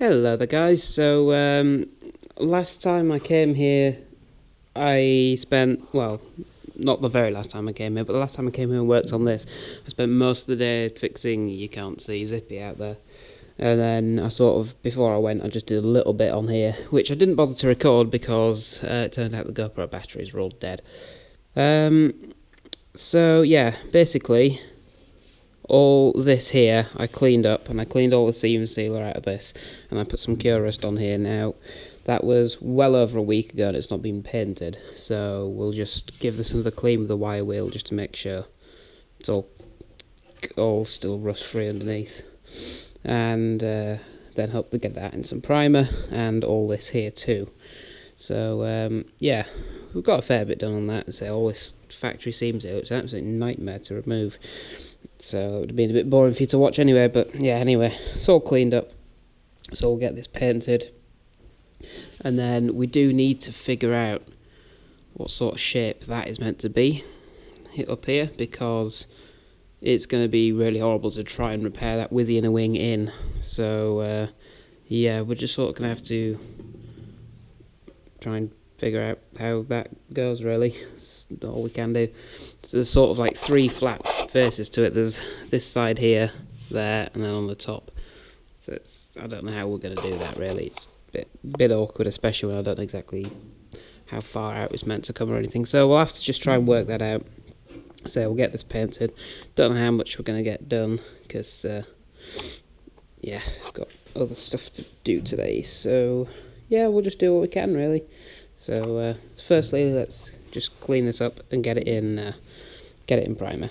Hello there guys, so last time I came here I spent, well, not the very last time I came here, but the last time I came here and worked on this, I spent most of the day fixing You Can't See Zippy out there. And then I sort of, before I went, I just did a little bit on here, which I didn't bother to record because it turned out the GoPro batteries were all dead. So yeah, basically all this here I cleaned up, and I cleaned all the seam sealer out of this, and I put some cure rust on here. Now that was well over a week ago and it's not been painted, so we'll just give this another clean with a wire wheel just to make sure it's all still rust free underneath, and then hope to get that in some primer and all this here too. So yeah, we've got a fair bit done on that. So all this factory seams here, it's an absolute nightmare to remove, so it would have been a bit boring for you to watch anyway. But yeah, anyway, it's all cleaned up, so we'll get this painted, and then we do need to figure out what sort of shape that is meant to be up here, because it's going to be really horrible to try and repair that with the inner wing in. So yeah, we're just sort of going to have to try and figure out how that goes, really. That's all we can do. So there's sort of like three flat faces to it. There's this side here, there, and then on the top. So I don't know how we're going to do that, really. It's a bit awkward, especially when I don't know exactly how far out it's meant to come or anything. So we'll have to just try and work that out. So we'll get this painted. Don't know how much we're going to get done, because yeah, I've got other stuff to do today. So yeah, we'll just do what we can, really. So firstly, let's just clean this up and get it in primer.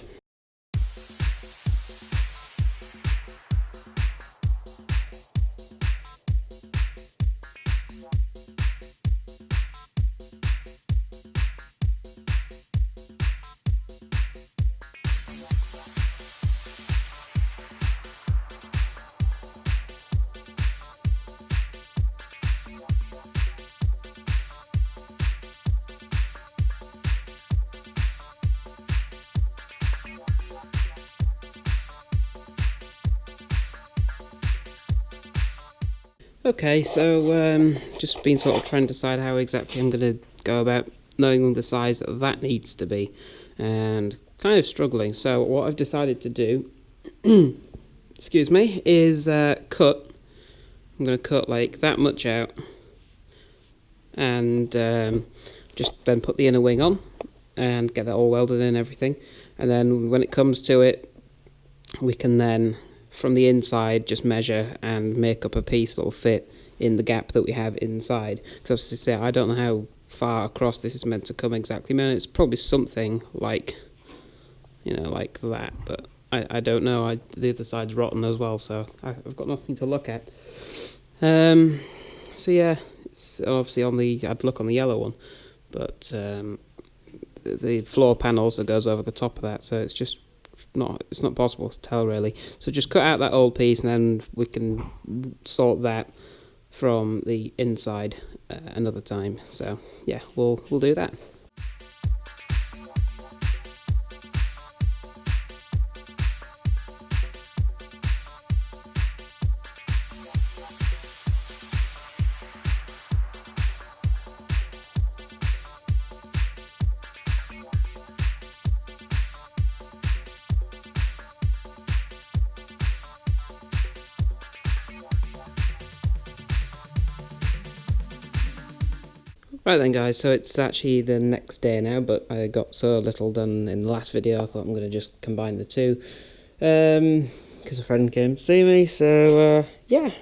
Okay, so just been sort of trying to decide how exactly I'm going to go about knowing the size that needs to be, and kind of struggling. So what I've decided to do, excuse me, is cut. I'm going to cut like that much out, and just then put the inner wing on and get that all welded in and everything. And then when it comes to it, we can then from the inside just measure and make up a piece that'll fit in the gap that we have inside. Because obviously, say, I don't know how far across this is meant to come exactly. I mean, it's probably something like, you know, like that, but I don't know. The other side's rotten as well, so I've got nothing to look at. So yeah, it's obviously I'd look on the yellow one, but the floor pan also goes over the top of that, so it's not possible to tell, really. So just cut out that old piece, and then we can sort that from the inside another time. So yeah, we'll do that. Right then guys, so it's actually the next day now, but I got so little done in the last video, I thought I'm going to just combine the two, because a friend came to see me. So yeah,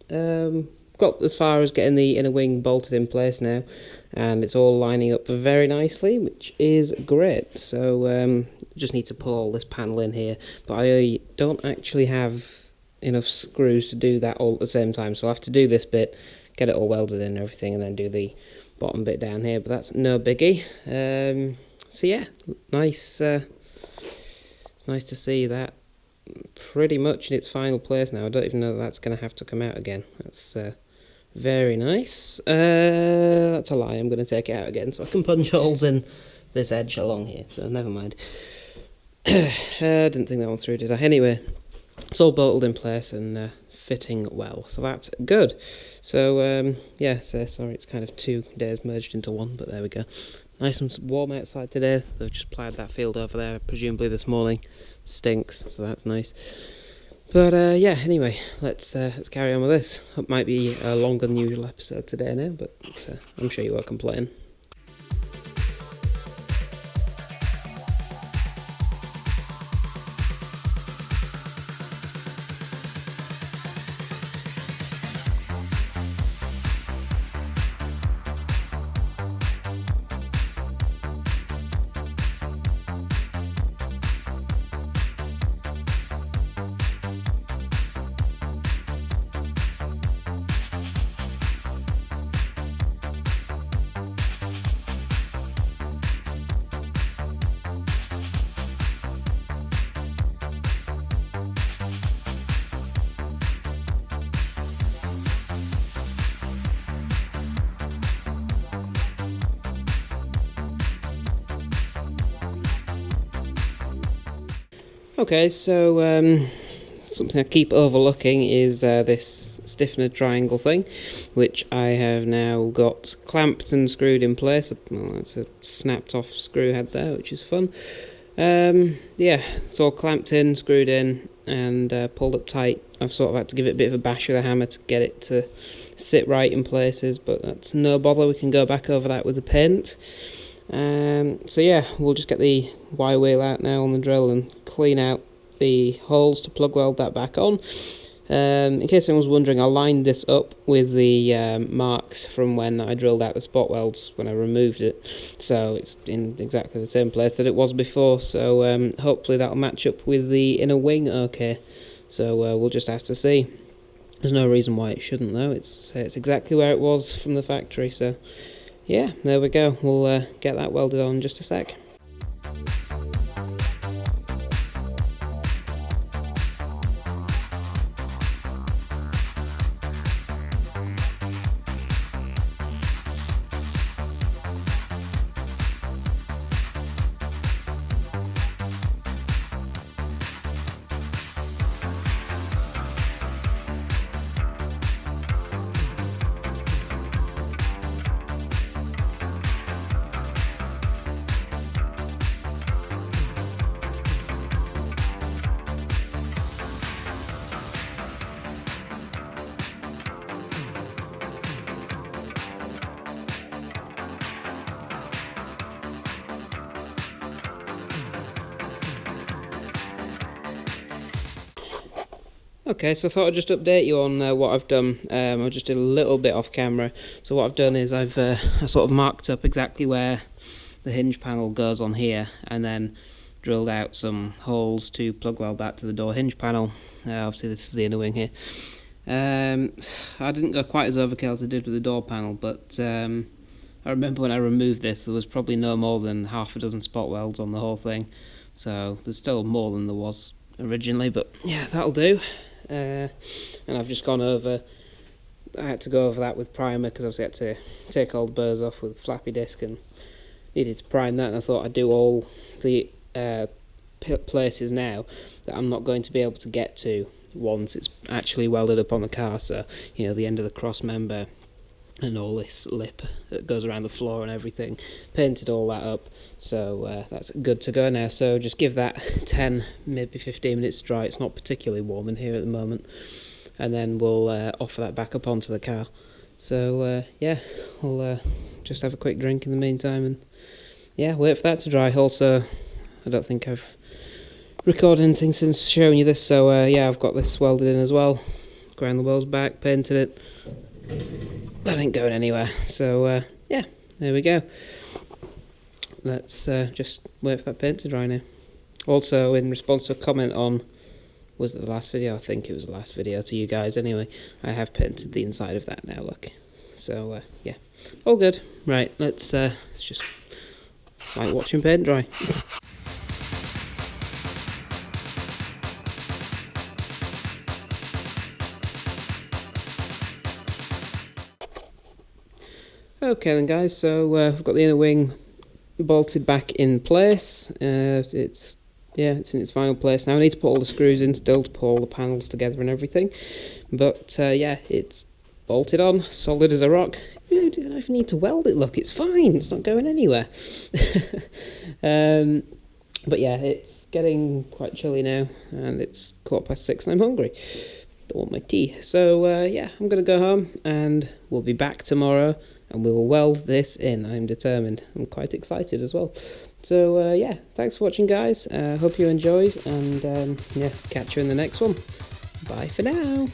got as far as getting the inner wing bolted in place now, and it's all lining up very nicely, which is great. So just need to pull all this panel in here, but I don't actually have enough screws to do that all at the same time, so I'll have to do this bit, get it all welded in and everything, and then do the bottom bit down here, but that's no biggie. So yeah, nice to see that pretty much in its final place now. I don't even know that that's going to have to come out again. That's very nice. That's a lie, I'm going to take it out again so I can punch holes in this edge along here, so never mind. Didn't think that one through, did I? Anyway, it's all bolted in place and fitting well, so that's good. So yeah, so sorry, it's kind of 2 days merged into one, but there we go. Nice and warm outside today. They've just ploughed that field over there, presumably this morning. Stinks, so that's nice. But yeah, anyway, let's carry on with this. It might be a longer than usual episode today now, but I'm sure you won't complain. Okay, so something I keep overlooking is this stiffener triangle thing, which I have now got clamped and screwed in place. Well, it's a snapped off screw head there, which is fun. Yeah, it's all clamped in, screwed in, and pulled up tight. I've sort of had to give it a bit of a bash with a hammer to get it to sit right in places, but that's no bother. We can go back over that with the paint. So yeah, we'll just get the wire wheel out now on the drill and clean out the holes to plug weld that back on. In case anyone's wondering, I lined this up with the marks from when I drilled out the spot welds when I removed it, so it's in exactly the same place that it was before, so hopefully that'll match up with the inner wing okay. So we'll just have to see. There's no reason why it shouldn't though. It's exactly where it was from the factory, so yeah, there we go. We'll get that welded on in just a sec. Okay, so I thought I'd just update you on what I've done. I just did a little bit off camera. So what I've done is I sort of marked up exactly where the hinge panel goes on here, and then drilled out some holes to plug weld back to the door hinge panel. Obviously this is the inner wing here. I didn't go quite as overkill as I did with the door panel, but I remember when I removed this there was probably no more than half a dozen spot welds on the whole thing. So there's still more than there was originally, but yeah, that'll do. And I've just gone over, I had to go over that with primer because obviously I had to take all the burrs off with floppy disk and needed to prime that, and I thought I'd do all the places now that I'm not going to be able to get to once it's actually welded up on the car. So, you know, the end of the cross member and all this lip that goes around the floor and everything, painted all that up, so that's good to go now. So just give that 10 maybe 15 minutes to dry. It's not particularly warm in here at the moment, and then we'll offer that back up onto the car. So yeah, we'll just have a quick drink in the meantime and yeah, wait for that to dry. Also, I don't think I've recorded anything since showing you this, so yeah, I've got this welded in as well, ground the welds back, painted it. That ain't going anywhere, so yeah, there we go. Let's just wait for that paint to dry now. Also, in response to a comment on, was it the last video? I think it was the last video to you guys anyway, I have painted the inside of that now, look. So yeah, all good. Right, let's just like watching paint dry. Okay then guys, so we've got the inner wing bolted back in place. It's Yeah, it's in its final place now. I need to put all the screws in still to pull all the panels together and everything. But yeah, it's bolted on, solid as a rock. I don't even need to weld it, look, it's fine, it's not going anywhere. But yeah, it's getting quite chilly now, and it's 6:15 and I'm hungry. Don't want my tea. So yeah, I'm going to go home, and we'll be back tomorrow, and we will weld this in. I'm determined. I'm quite excited as well. So yeah, thanks for watching, guys. Hope you enjoyed, and yeah, catch you in the next one. Bye for now.